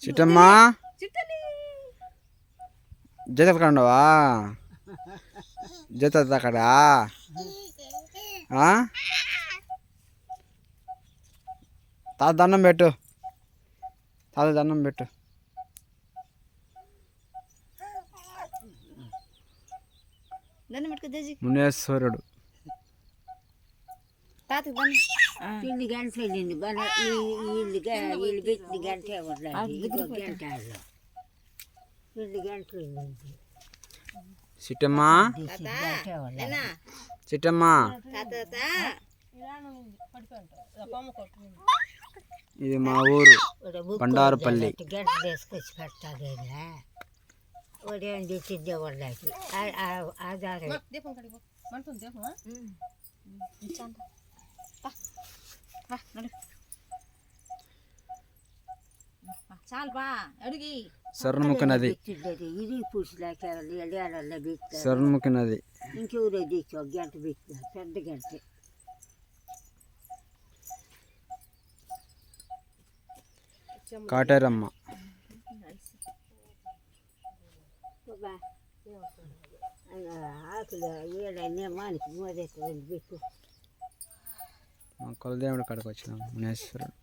చిట్టమ్మా జత కండవా జత అక్కడా తాత దండం పెట్టు తాత దండం పెట్టు మునేశ్వరుడు ఇల్లు గంట వెళ్ళింది వీళ్ళు పెట్టిన గంట గంట ఇల్లు గంట వెళ్ళింది చిట్టమ్మా చిట్టమ్మా ఇది మా ఊరు బండారుపల్లి గంట తీసుకొచ్చి పెట్టాలి ఉదయం తెచ్చిద్దే వాళ్ళకి ఆధారం స్వర్ణముఖి నది ఇది పురుషులకి స్వర్ణముఖి నది ఇంకెవరో తెచ్చి ఒక గంట పెట్టిన పెద్ద గంట కాటేరమ్మ ఆకులు ఏడైనా మానికి మోదెత్త పెట్టు మా కులదేవుడి కాడికి వచ్చినాం మునేశ్వరుడు